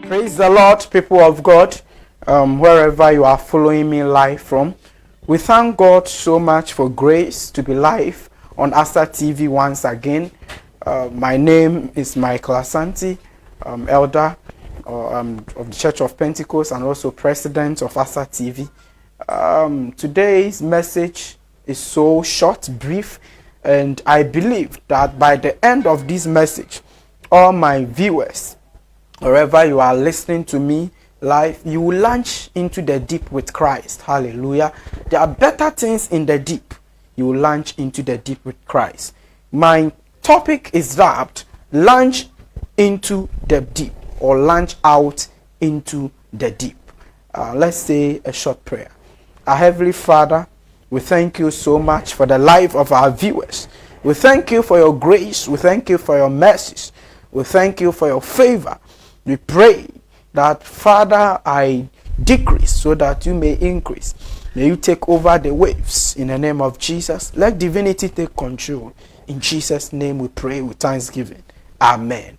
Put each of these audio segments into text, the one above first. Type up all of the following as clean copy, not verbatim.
Praise the Lord, people of God, wherever you are following me live from. We thank God so much for grace to be live on Asante TV once again. My name is Michael Asante, elder of the Church of Pentecost and also president of Asante TV. Today's message is so short, brief, and I believe that by the end of this message, all my viewers, wherever you are listening to me live, you will launch into the deep with Christ. Hallelujah. There are better things in the deep. You will launch into the deep with Christ. My topic is that launch into the deep, or launch out into the deep. Let's say a short prayer. Our Heavenly Father, we thank you so much for the life of our viewers. We thank you for your grace. We thank you for your mercies. We thank you for your favor. We pray that, Father, I decrease so that you may increase. May you take over the waves in the name of Jesus. Let divinity take control. In Jesus' name we pray with thanksgiving. Amen.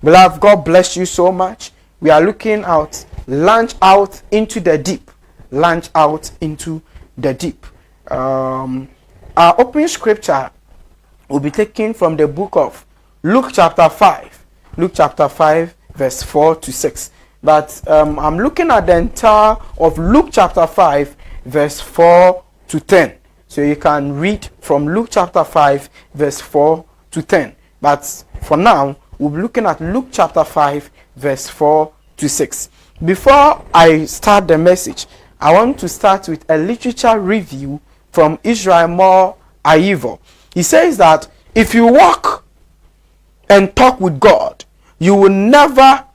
Beloved, God bless you so much. We are looking out, launch out into the deep. Launch out into the deep. Our opening scripture will be taken from the book of Luke chapter 5. Luke chapter 5. Verse 4 to 6. But I'm looking at the entire of Luke chapter 5, verse 4 to 10. So you can read from Luke chapter 5, verse 4 to 10. But for now, we'll be looking at Luke chapter 5, verse 4 to 6. Before I start the message, I want to start with a literature review from Israel Moore Aivo. He says that if you walk and talk with God, you will never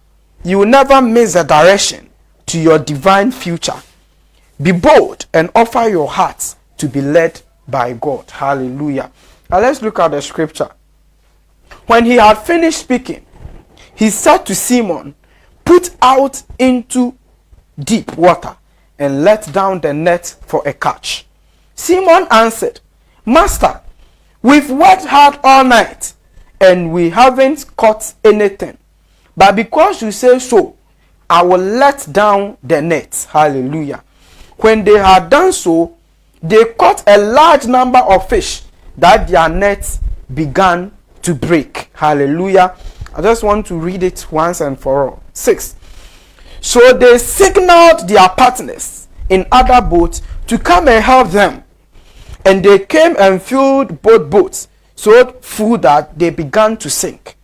miss a direction to your divine future. Be bold and offer your hearts to be led by God. Hallelujah. Now let's look at the scripture. When he had finished speaking, he said to Simon, "Put out into deep water and let down the net for a catch." Simon answered, "Master, we've worked hard all night and we haven't caught anything. But because you say so, I will let down the net." Hallelujah. When they had done so, they caught a large number of fish that their nets began to break. Hallelujah. I just want to read it once and for all. 6. So they signaled their partners in other boats to come and help them. And they came and filled both boats so full that they began to sink.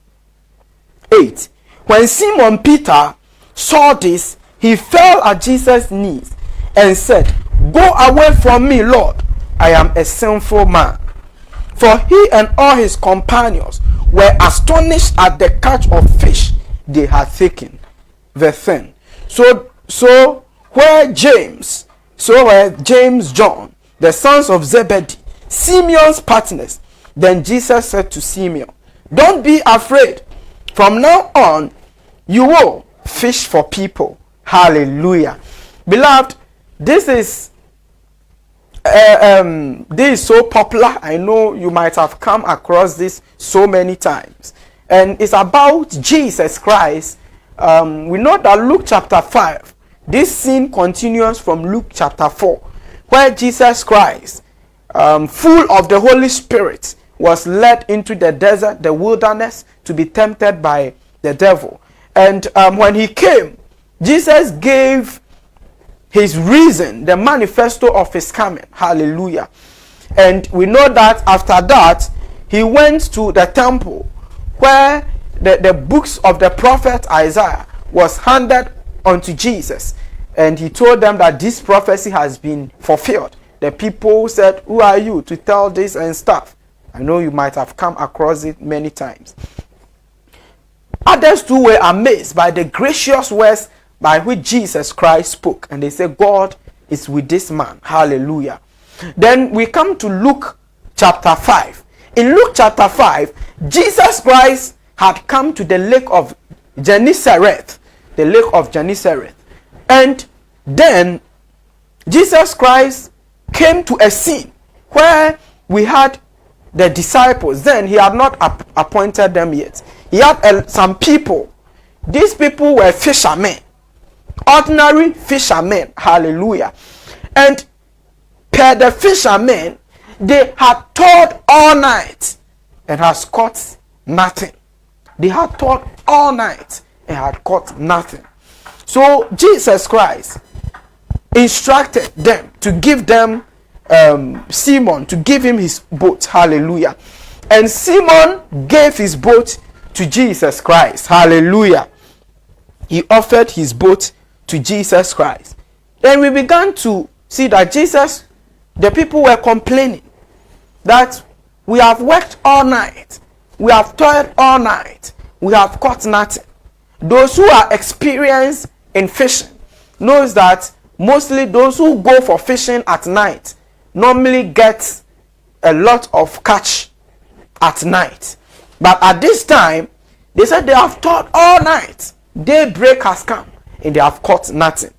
8. When Simon Peter saw this, he fell at Jesus' knees and said, "Go away from me, Lord, I am a sinful man." For he and all his companions were astonished at the catch of fish they had taken. Verse 10. So were James, John, the sons of Zebedee, Simeon's partners. Then Jesus said to Simeon, "Don't be afraid. From now on, you will fish for people." Hallelujah. Beloved, this is so popular. I know you might have come across this so many times. And it's about Jesus Christ. We know that Luke chapter 5, this scene continues from Luke chapter 4, where Jesus Christ, full of the Holy Spirit, was led into the desert, the wilderness, to be tempted by the devil. And when he came, Jesus gave his reason, the manifesto of his coming. Hallelujah. And we know that after that, he went to the temple where the books of the prophet Isaiah was handed unto Jesus. And he told them that this prophecy has been fulfilled. The people said, "Who are you to tell this and stuff?" I know you might have come across it many times. Others too were amazed by the gracious words by which Jesus Christ spoke. And they said, "God is with this man." Hallelujah. Then we come to Luke chapter 5. In Luke chapter 5, Jesus Christ had come to the lake of Gennesareth. The lake of Gennesareth. And then Jesus Christ came to a scene where we had the disciples. Then he had not appointed them yet. He had some people These people were fishermen, ordinary fishermen. Hallelujah. And per the fishermen, they had toiled all night and has caught nothing. They had toiled all night and had caught nothing. So Jesus Christ instructed them to give them Simon, to give him his boat. Hallelujah. And Simon gave his boat to Jesus Christ. Hallelujah. He offered his boat to Jesus Christ. Then we began to see that the people were complaining that we have worked all night, we have toiled all night, we have caught nothing. Those who are experienced in fishing knows that mostly those who go for fishing at night normally get a lot of catch at night. But at this time, they said they have toiled all night. Daybreak has come and they have caught nothing.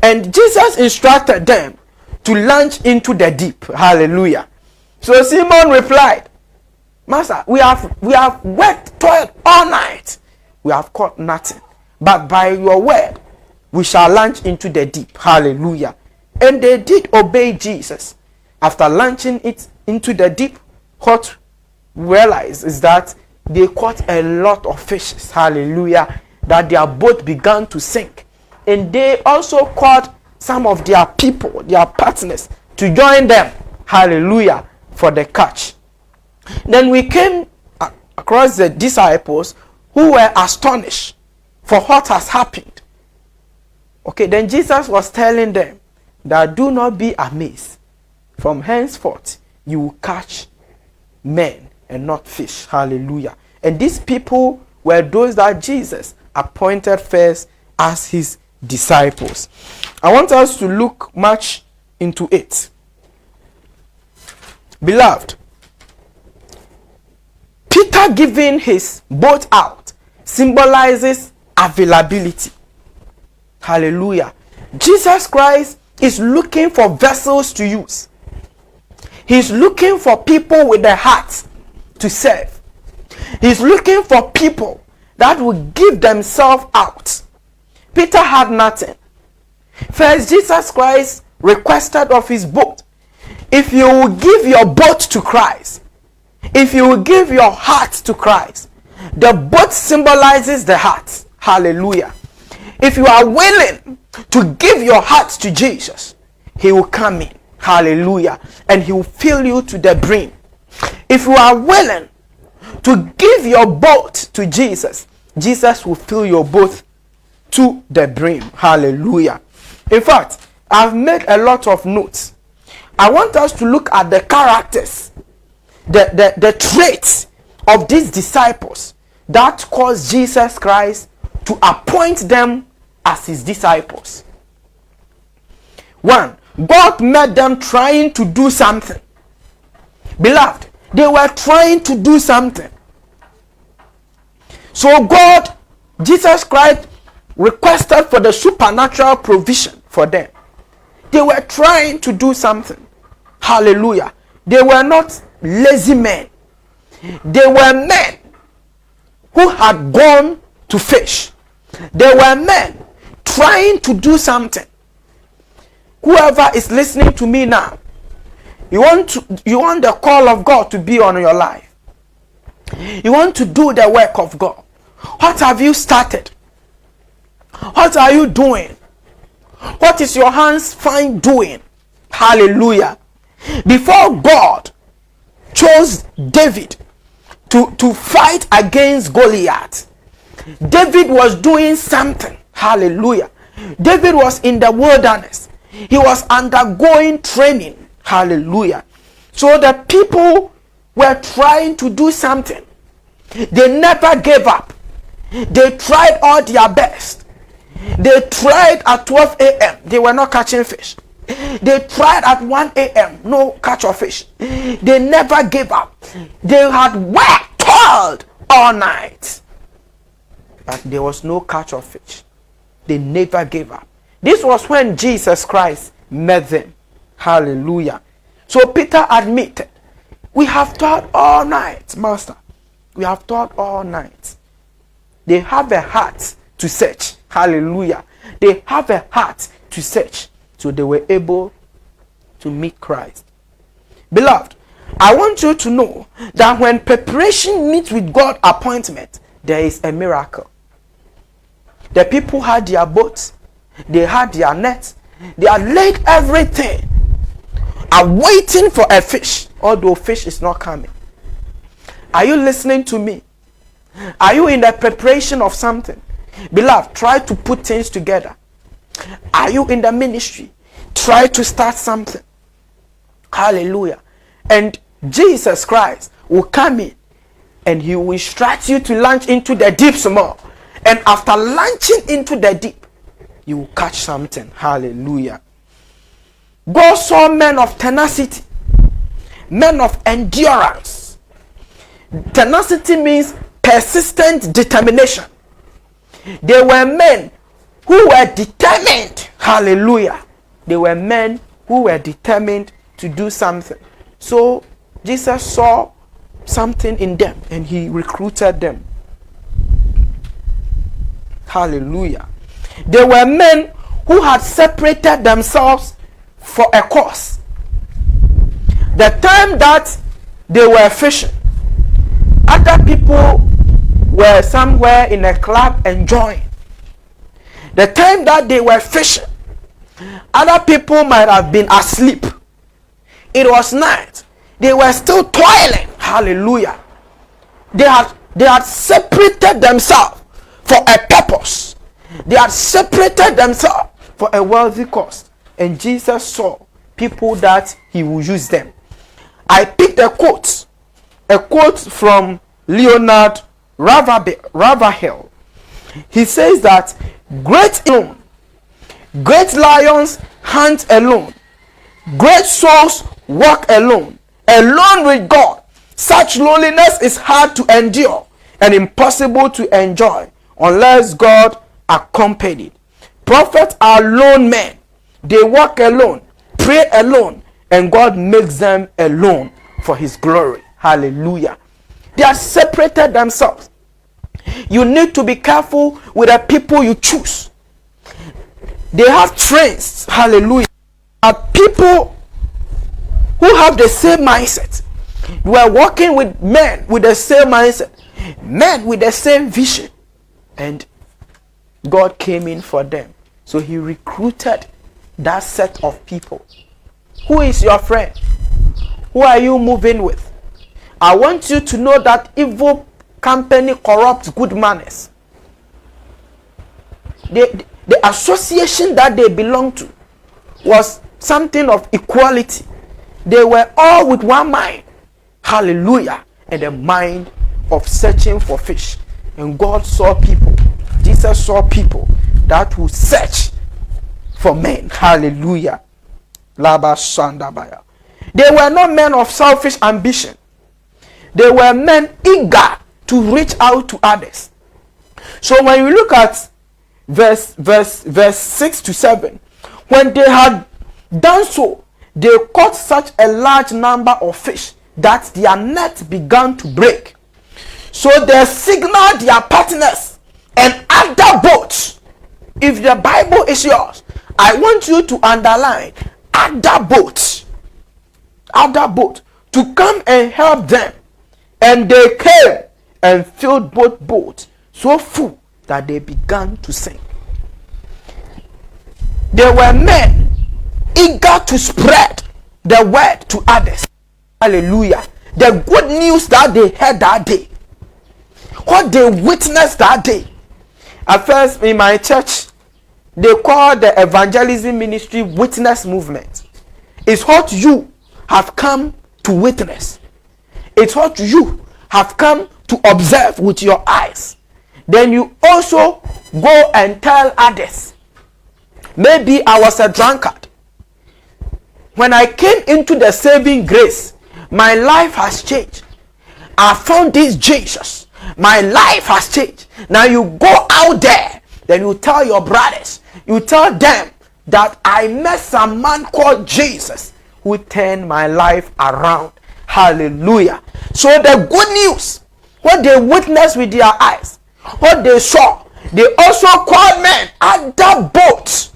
And Jesus instructed them to launch into the deep. Hallelujah. So Simon replied, Master, we have worked, toiled all night. We have caught nothing. But by your word, we shall launch into the deep. Hallelujah. And they did obey Jesus. After launching it into the deep, what we realized is that they caught a lot of fishes. Hallelujah. That their boat began to sink. And they also caught some of their people, their partners, to join them. Hallelujah. For the catch. Then we came across the disciples who were astonished for what has happened. Okay, then Jesus was telling them that do not be amazed. From henceforth, you will catch men and not fish. Hallelujah. And these people were those that Jesus appointed first as his disciples. I want us to look much into it. Beloved, Peter giving his boat out symbolizes availability. Hallelujah. Jesus Christ is looking for vessels to use. He's looking for people with their hearts to serve. He's looking for people that will give themselves out. Peter had nothing. First, Jesus Christ requested of his boat, if you will give your boat to Christ, if you will give your heart to Christ, the boat symbolizes the heart. Hallelujah. If you are willing to give your heart to Jesus, he will come in. Hallelujah. And he will fill you to the brim. If you are willing to give your boat to Jesus, Jesus will fill your boat to the brim. Hallelujah. In fact, I've made a lot of notes. I want us to look at the characters, the traits of these disciples that caused Jesus Christ to appoint them as his disciples. One, God met them trying to do something. Beloved, they were trying to do something. So Jesus Christ requested for the supernatural provision for them. They were trying to do something. Hallelujah. They were not lazy men. They were men who had gone to fish. They were men trying to do something. Whoever is listening to me now, you want the call of God to be on your life. You want to do the work of God. What have you started? What are you doing? What is your hands find doing? Hallelujah. Before God chose David to fight against Goliath, David was doing something. Hallelujah. David was in the wilderness. He was undergoing training. Hallelujah. So the people were trying to do something. They never gave up. They tried all their best. They tried at 12 a.m. They were not catching fish. They tried at 1 a.m. No catch of fish. They never gave up. They had worked hard all night, but there was no catch of fish. They never gave up. This was when Jesus Christ met them. Hallelujah. So Peter admitted, we have taught all night, Master. We have taught all night. They have a heart to search. Hallelujah. They have a heart to search. So they were able to meet Christ. Beloved, I want you to know that when preparation meets with God's appointment, there is a miracle. The people had their boats, they had their nets, they had laid everything, are waiting for a fish, although fish is not coming. Are you listening to me? Are you in the preparation of something? Beloved, try to put things together. Are you in the ministry? Try to start something. Hallelujah. And Jesus Christ will come in and he will instruct you to launch into the deep small. And after launching into the deep, you will catch something. Hallelujah. God saw men of tenacity, men of endurance. Tenacity means persistent determination. They were men who were determined. Hallelujah. They were men who were determined to do something. So Jesus saw something in them and he recruited them. Hallelujah. They were men who had separated themselves for a cause. The time that they were fishing, other people were somewhere in a club enjoying. The time that they were fishing, other people might have been asleep. It was night. They were still toiling. Hallelujah. They had separated themselves for a purpose. They had separated themselves for a worthy cause. And Jesus saw people that he would use them. I picked a quote from Leonard Ravenhill. He says that great lions hunt alone. Great souls walk alone with God. Such loneliness is hard to endure and impossible to enjoy unless God accompanied. Prophets are lone men. They walk alone, pray alone, and God makes them alone for his glory. Hallelujah. They are separated themselves. You need to be careful with the people you choose. They have traits. Hallelujah. Are people who have the same mindset. You are walking with men with the same mindset, men with the same vision, and God came in for them. So he recruited that set of people. Who is your friend? Who are you moving with? I want you to know that evil company corrupts good manners. The association that they belonged to was something of equality. They were all with one mind. Hallelujah. And the mind of searching for fish. And God saw people. Jesus saw people that would search for men. Hallelujah. Laba Shandabaya. They were not men of selfish ambition. They were men eager to reach out to others. So when you look at verse 6 to 7, when they had done so, they caught such a large number of fish that their net began to break. So they signaled their partners and other boats. If the Bible is yours, I want you to underline other boats to come and help them. And they came and filled both boats so full that they began to sink. They were men eager to spread the word to others. Hallelujah. The good news that they heard that day, what they witnessed that day. At first in my church, they call the evangelism ministry witness movement. It's what you have come to witness. It's what you have come to observe with your eyes. Then you also go and tell others. Maybe I was a drunkard. When I came into the saving grace, my life has changed. I found this Jesus. My life has changed. Now you go out there, then you tell your brothers, you tell them that I met some man called Jesus who turned my life around. Hallelujah. So the good news, what they witnessed with their eyes, what they saw, they also called men, other boats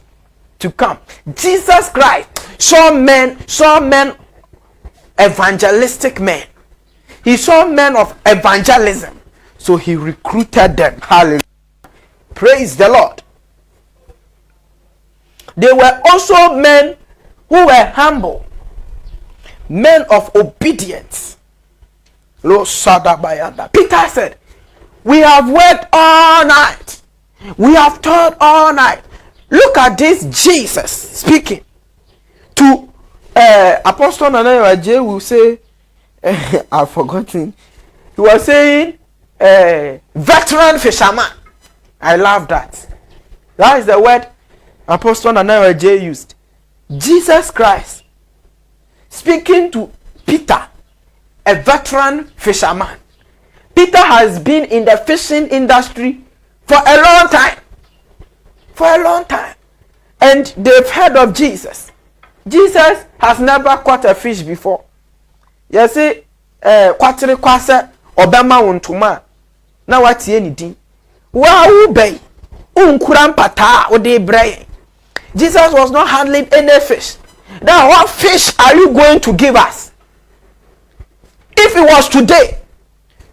to come. Jesus Christ saw men, evangelistic men. He saw men of evangelism. So he recruited them. Hallelujah. Praise the Lord. They were also men who were humble, men of obedience. Peter said, we have worked all night. We have toiled all night. Look at this Jesus speaking to Apostle Nana J will say, I've forgotten. He was saying, veteran fisherman. I love that. That is the word Apostle Nana J used. Jesus Christ speaking to Peter, a veteran fisherman. Peter has been in the fishing industry for a long time. For a long time. And they've heard of Jesus. Jesus has never caught a fish before. You see, kwatiri kwase obama wontuma na watie ni din. Wa ubey unkuram pata ode brey. Jesus was not handling any fish. Now what fish are you going to give us? If it was today,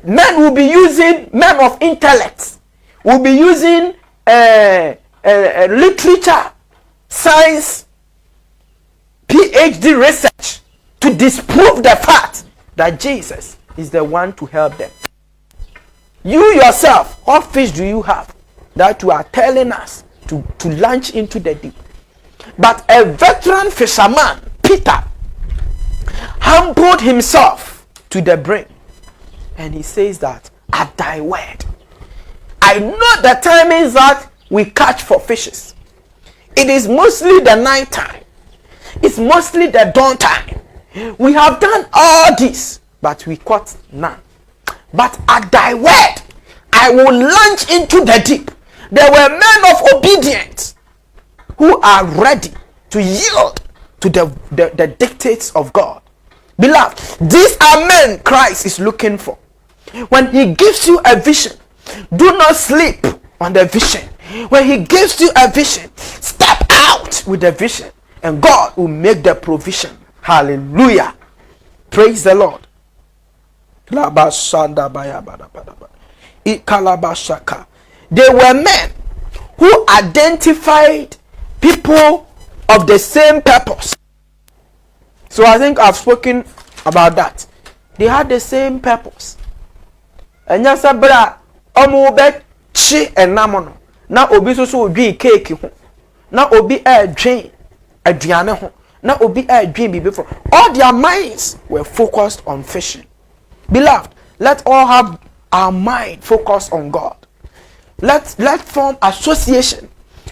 men will be using, men of intellect will be using literature, science, PhD research to disprove the fact that Jesus is the one to help them. You yourself, what fish do you have that you are telling us to launch into the deep? But a veteran fisherman, Peter, humbled himself to the brim. And he says that, at thy word. I know the timings that we catch for fishes. It is mostly the night time. It's mostly the dawn time. We have done all this, but we caught none. But at thy word, I will launch into the deep. There were men of obedience who are ready to yield to the dictates of God. Beloved, these are men Christ is looking for. When he gives you a vision, do not sleep on the vision. When he gives you a vision, step out with the vision, and God will make the provision. Hallelujah. Praise the Lord. They were men who identified people of the same purpose. So I think I've spoken about that. They had the same purpose. And yasabra omo be chi enamono na obi so odwi cake ho na obi adwen aduane ho na obi adwen bibi for. All their minds were focused on fishing. Beloved, let all have our mind focused on God. Let's form association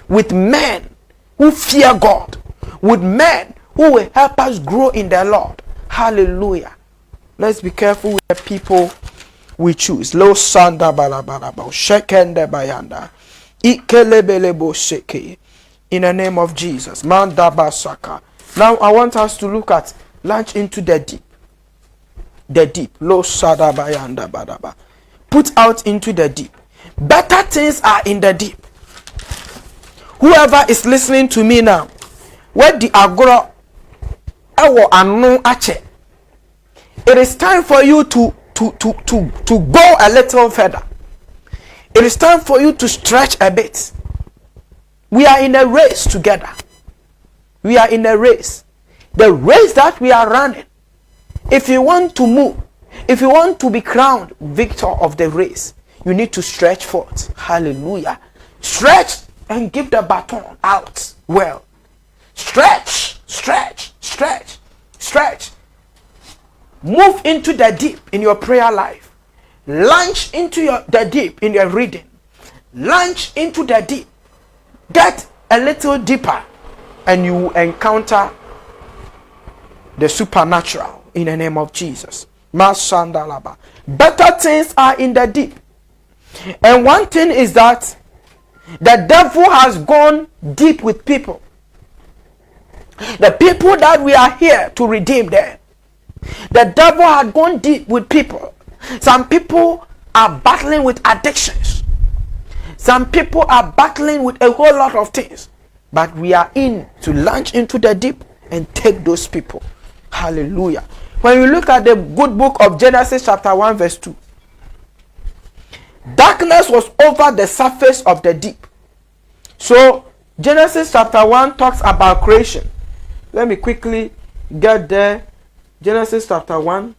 with men who fear God, with men who will help us grow in the Lord. Hallelujah. Let's be careful with the people we choose. Lo sanda balabalabo shekende bayanda ikelebelebo sheke. In the name of Jesus. Manda basaka. Now I want us to look at launch into the deep. The deep. Lo sada bayanda badaba. Put out into the deep. Better things are in the deep. Whoever is listening to me now, where the agro ewo anu ache, it is time for you to go a little further. It is time for you to stretch a bit. We are in a race together. We are in a race. The race that we are running. If you want to move, if you want to be crowned victor of the race, you need to stretch forth. Hallelujah. Stretch and give the baton out well. Stretch, stretch, stretch, stretch. Move into the deep in your prayer life. Launch into the deep in your reading. Launch into the deep. Get a little deeper and you will encounter the supernatural in the name of Jesus. Masandalaba. Better things are in the deep. And one thing is that the devil has gone deep with people. The people that we are here to redeem them. The devil had gone deep with people. Some people are battling with addictions. Some people are battling with a whole lot of things, but we are in to launch into the deep and take those people. Hallelujah. When you look at the good book of Genesis chapter 1 verse 2, darkness was over the surface of the deep. So Genesis chapter 1 talks about creation. Let me quickly get there. Genesis chapter 1.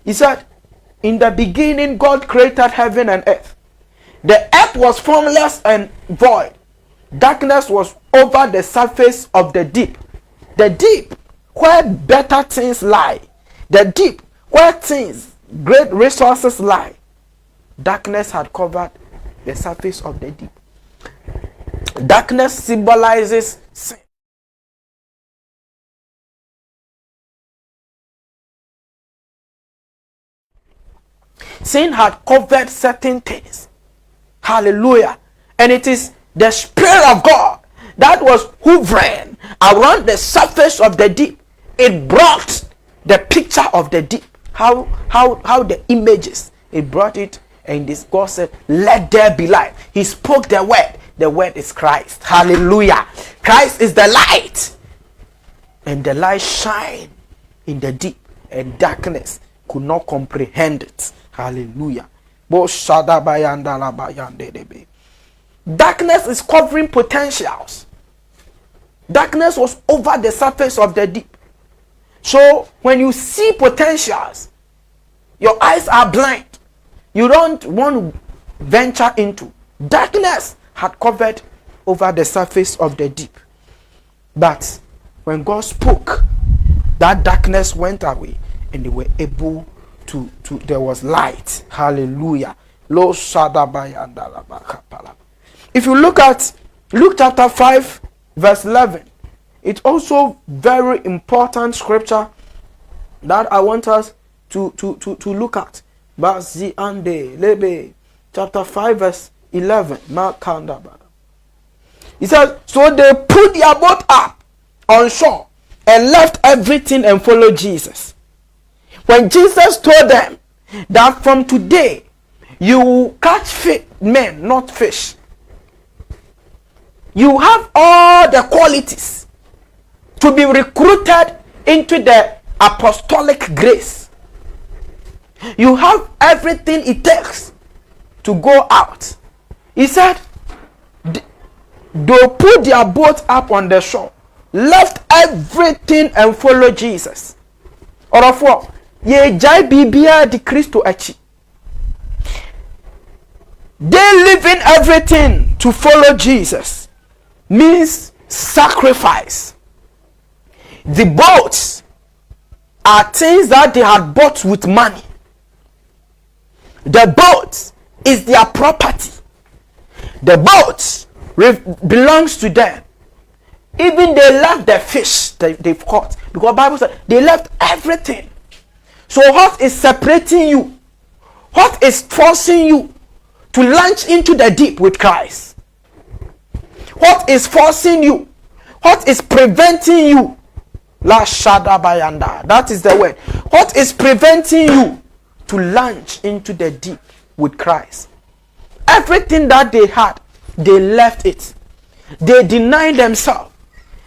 He said, in the beginning God created heaven and earth. The earth was formless and void. Darkness was over the surface of the deep. The deep where better things lie. The deep where things, great resources lie. Darkness had covered the surface of the deep. Darkness symbolizes sin. Sin had covered certain things. Hallelujah. And it is the Spirit of God that was hovering around the surface of the deep. It brought the picture of the deep. How the images. It brought it, and this God said, let there be light. He spoke the word. The word is Christ. Hallelujah. Christ is the light. And the light shine in the deep, and darkness could not comprehend it. Hallelujah. Darkness is covering potentials. Darkness was over the surface of the deep. So when you see potentials, your eyes are blind. You don't want to venture into. Darkness had covered over the surface of the deep. But when God spoke, that darkness went away, and they were able to there was light. Hallelujah. If you look at Luke chapter 5 verse 11, it's also very important scripture that I want us to look at. Chapter 5 verse 11. He says, so they put their boat up on shore and left everything and followed Jesus. When Jesus told them that from today you will catch men, not fish. You have all the qualities to be recruited into the apostolic grace. You have everything it takes to go out. He said, they put their boat up on the shore, left everything and followed Jesus. Or of what? Ye jai bibia di Christo achi. They leaving everything to follow Jesus means sacrifice. The boats are things that they had bought with money. The boat is their property. The boat belongs to them. Even they left the fish they've caught, because the Bible said they left everything. So what is separating you? What is forcing you to launch into the deep with Christ? What is forcing you? What is preventing you? La shada bayanda. That is the word. What is preventing you to launch into the deep with Christ? Everything that they had, they left it. They denied themselves.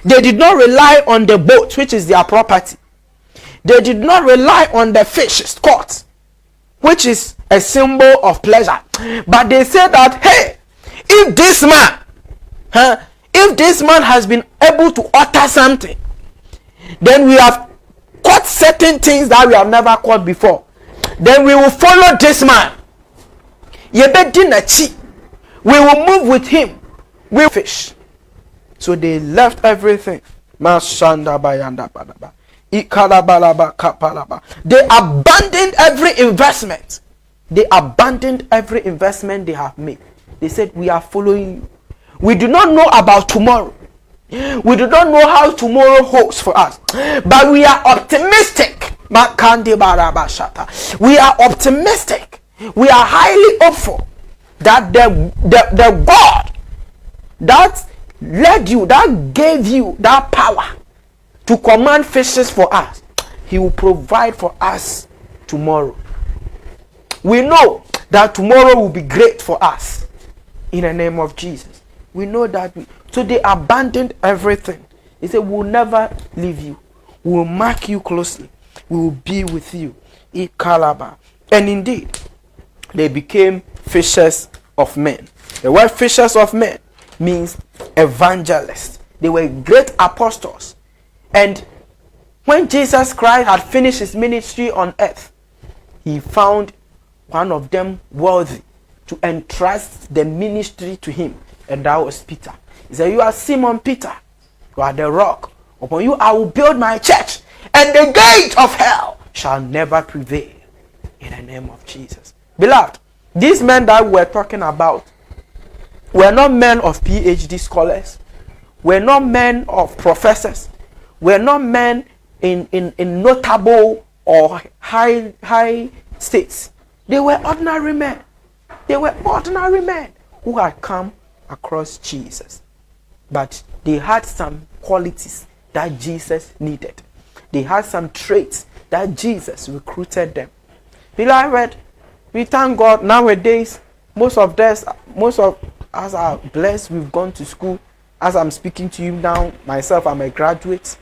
They did not rely on the boat, which is their property. They did not rely on the fish caught, which is a symbol of pleasure. But they said that, hey, if this man has been able to utter something, then we have caught certain things that we have never caught before. Then we will follow this man. We will move with him. We will fish. So they left everything. They abandoned every investment. They abandoned every investment they have made. They said, we are following you. We do not know about tomorrow. We do not know how tomorrow holds for us. But we are optimistic. We are optimistic. We are highly hopeful that the God that led you, that gave you that power to command fishes for us, he will provide for us tomorrow. We know that tomorrow will be great for us. in the name of Jesus. We know that. So they abandoned everything. They said, we'll never leave you. We'll mark you closely. We will be with you. And indeed, they became fishers of men. The word fishers of men means evangelists. They were great apostles. And when Jesus Christ had finished his ministry on earth, he found one of them worthy to entrust the ministry to him, and that was Peter. He said, you are Simon Peter, you are the rock. Upon you I will build my church, and the gate of hell shall never prevail. In the name of Jesus. Beloved, these men that we're talking about were not men of PhD scholars, were not men of professors, were not men in notable or high states. They were ordinary men. They were ordinary men who had come across Jesus. But they had some qualities that Jesus needed. They had some traits that Jesus recruited them. Beloved, we thank God nowadays, most of us are blessed. We've gone to school. As I'm speaking to you now, myself, I'm a graduate.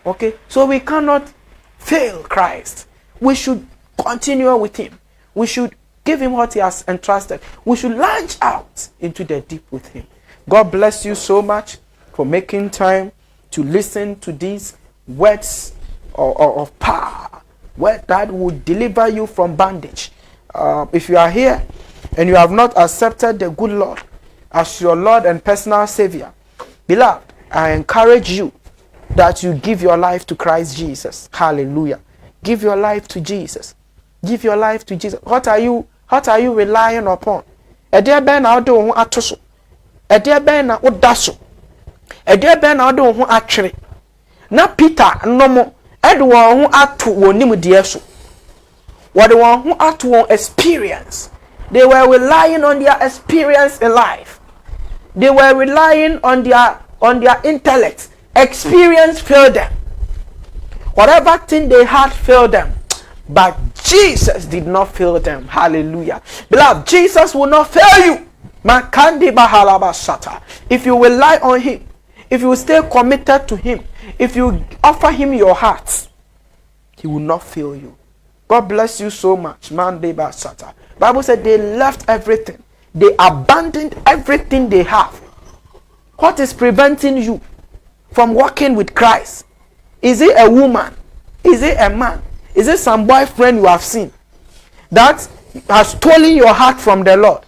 Okay, so we cannot fail Christ. We should continue with him. We should give him what he has entrusted. We should launch out into the deep with him. God bless you so much for making time to listen to these words of power, words that will deliver you from bondage. If you are here and you have not accepted the good Lord as your Lord and personal Savior, beloved, I encourage you that you give your life to Christ Jesus. Hallelujah. Give your life to Jesus. Give your life to Jesus. What are you relying upon? Ede ben na ode ho atoso. Ede ben na odaso. Ede ben na ode ho atwere. Na Peter nomo ede won ho ato wonim de so. What they won ho ato won experience. They were relying on their experience in life. They were relying on their intellect. Experience failed them. Whatever thing they had failed them. But Jesus did not fail them. Hallelujah. Beloved, Jesus will not fail you. If you rely on him, if you stay committed to him, if you offer him your heart, he will not fail you. God bless you so much. Bible said they left everything. They abandoned everything they have. What is preventing you from walking with Christ? Is it a woman? Is it a man? Is it some boyfriend you have seen that has stolen your heart from the Lord?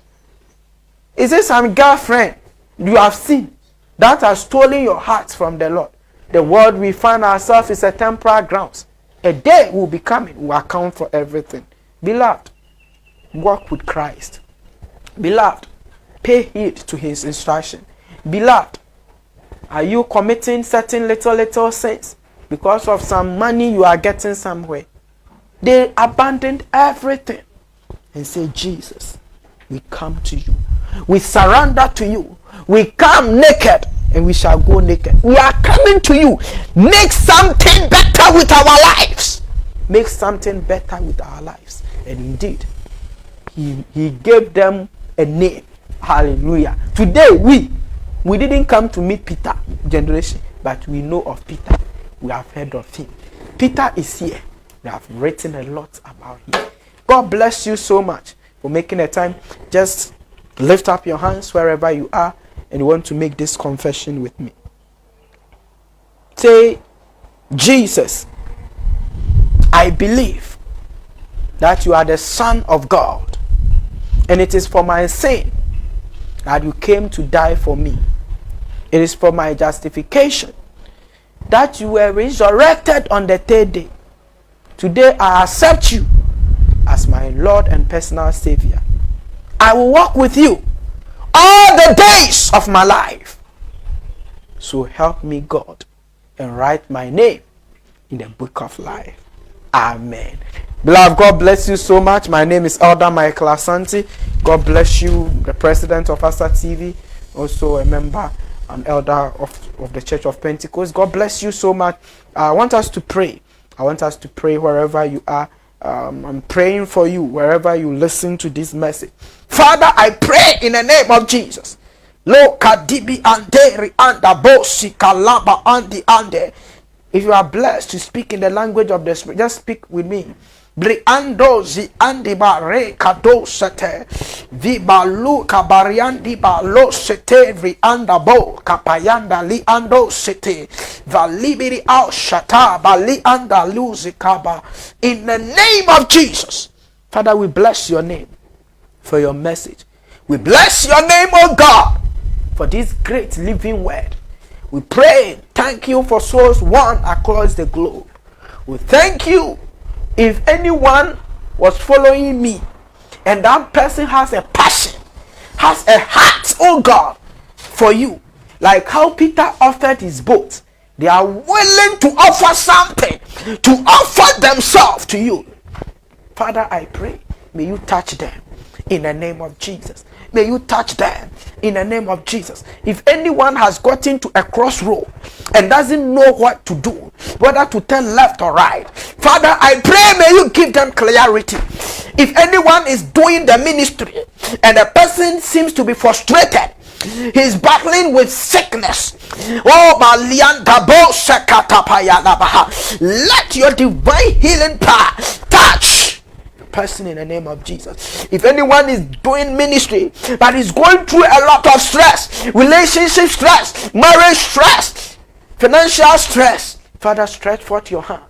Is it some girlfriend you have seen that has stolen your heart from the Lord? The world we find ourselves is a temporal grounds. A day will be coming, will account for everything. Beloved, walk with Christ. Beloved, pay heed to his instruction. Beloved, are you committing certain little sins because of some money you are getting somewhere? They abandoned everything and say, Jesus, we come to you. We surrender to you. We come naked and we shall go naked. We are coming to you. Make something better with our lives. Make something better with our lives. And indeed, he gave them a name. Hallelujah. Today we didn't come to meet Peter generation, but we know of Peter. We have heard of him. Peter is here. We have written a lot about him. God bless you so much for making a time. Just lift up your hands wherever you are and you want to make this confession with me. Say, Jesus, I believe that you are the Son of God, and it is for my sin that you came to die for me. It is for my justification that you were resurrected on the third day. Today I accept you as my Lord and personal Savior. I will walk with you all the days of my life. So help me, God, and write my name in the book of life. Amen. Beloved, God bless you so much. My name is Elder Michael Asante. God bless you, the president of Asante TV, also a member, an elder of the Church of Pentecost. God bless you so much. I want us to pray. I want us to pray wherever you are. I'm praying for you wherever you listen to this message. Father, I pray in the name of Jesus. Lo kadibi anderi anda bosi kalaba andi ande. If you are blessed to speak in the language of the Spirit, just speak with me. Briando zi andi ba re kado sete vibalu kabariandi ba lo sete vrianda bo kapayanda li ando sete valibiri al shata bali anda luzi kaba. In the name of Jesus, Father, we bless your name for your message. We bless your name, oh God, for this great living word. We pray, thank you for souls won across the globe. We thank you. If anyone was following me and that person has a passion, has a heart, oh God, for you, like how Peter offered his boat, they are willing to offer something, to offer themselves to you. Father, I pray, may you touch them in the name of Jesus. May you touch them in the name of Jesus. If anyone has gotten to a crossroad and doesn't know what to do, whether to turn left or right, Father, I pray, may you give them clarity. If anyone is doing the ministry and a person seems to be frustrated, he's battling with sickness, oh, let your divine healing power touch person in the name of Jesus. If anyone is doing ministry but is going through a lot of stress, relationship stress, marriage stress, financial stress, Father, stretch forth your hand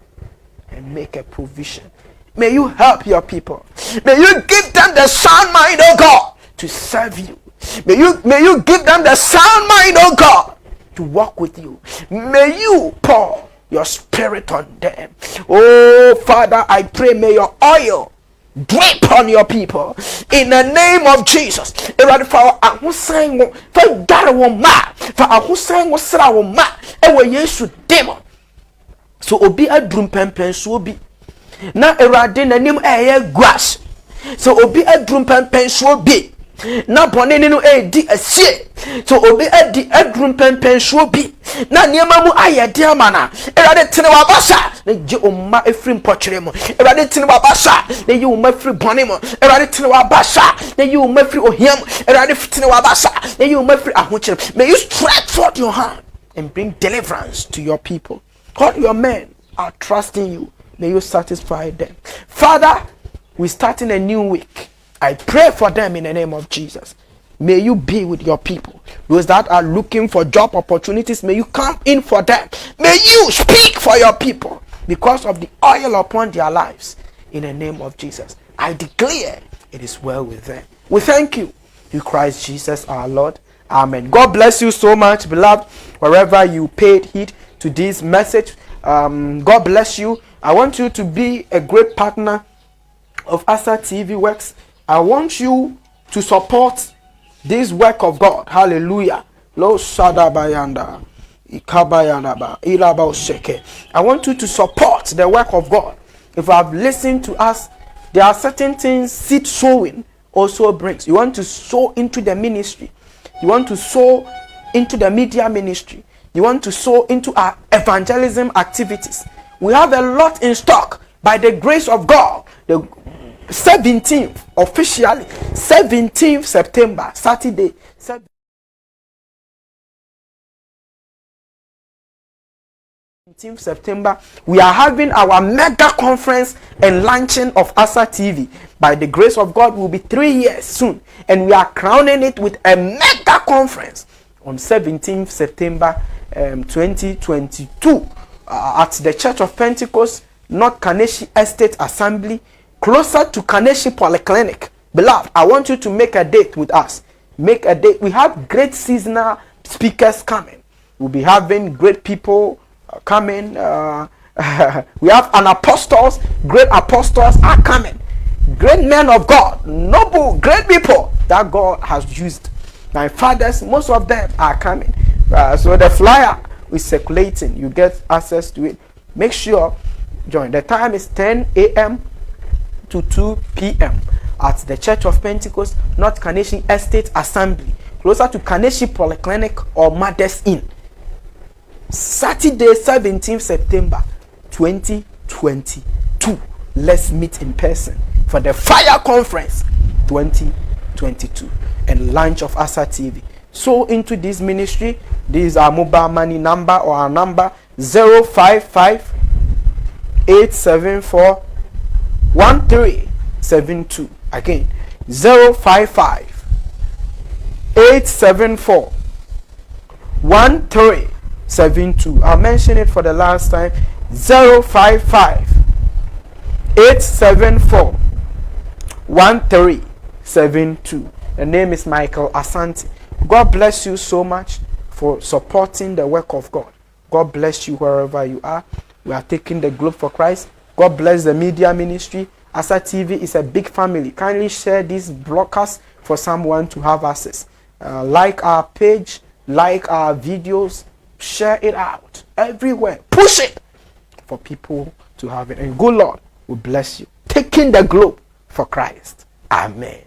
and make a provision. May you help your people. May you give them the sound mind, oh God, to serve you. May you give them the sound mind, oh God, to walk with you. May you pour your spirit on them. Oh Father, I pray, may your oil drip on your people in the name of Jesus. So obi adrum pempen so obi na erade nanim grass. So obi adrum pempen so obi na bone ni no di asie. So obi adi adrum pempen so obi na niema mu ayede amana erade tene wabasa na je omma efrim pochire mu erade tene wabasa na yi omma firi bone mu erade tene wabasa na yi omma firi ohiam erade tene wabasa na yi omma firi ahochire. May you stretch forth your hand and bring deliverance to your people. All your men are trusting you. May you satisfy them. Father, we're starting a new week. I pray for them in the name of Jesus. May you be with your people. Those that are looking for job opportunities, may you come in for them. May you speak for your people because of the oil upon their lives. In the name of Jesus, I declare it is well with them. We thank you in Christ Jesus our Lord. Amen. God bless you so much, beloved, wherever you paid heed to this message. God bless you. I want you to be a great partner of Asa TV Works. I want you to support this work of God. Hallelujah. Lo Sadabayanda. Ikabayanaba. Ilaba Seke. I want you to support the work of God. If you have listened to us, there are certain things seed sowing also brings. You want to sow into the ministry. You want to sow into the media ministry. You want to sow into our evangelism activities. We have a lot in stock by the grace of God. The 17th, officially 17th September, Saturday, 17th September, we are having our mega conference and launching of Asa TV. By the grace of God, will be 3 years soon, and we are crowning it with a mega conference on 17th September 2022 at the Church of Pentecost, North Kaneshi Estate Assembly, closer to Kaneshi Polyclinic. Beloved, I want you to make a date with us. Make a date. We have great seasonal speakers coming. We'll be having great people coming. We have an apostles. Great apostles are coming. Great men of God, noble, great people that God has used. My fathers, most of them are coming. So the flyer is circulating. You get access to it. Make sure join. The time is 10 a.m. to 2 p.m. at the Church of Pentecost, North Kaneshi Estate Assembly, closer to Kaneshi Polyclinic or Mother's Inn. Saturday, 17th September 2022. Let's meet in person for the Fire Conference 2022. 2022 and launch of Asa TV. So into this ministry, this is our mobile money number or our number 055 874 1372. Again, 055 874 1372. I'll mention it for the last time. 055 874 1372. The name is Michael Asante. God bless you so much for supporting the work of God. God bless you wherever you are. We are taking the globe for Christ. God bless the media ministry. Asa TV is a big family. Kindly share this broadcast for someone to have access. Like our page, like our videos, share it out everywhere. Push it for people to have it. And good Lord will bless you. Taking the globe for Christ. Amen.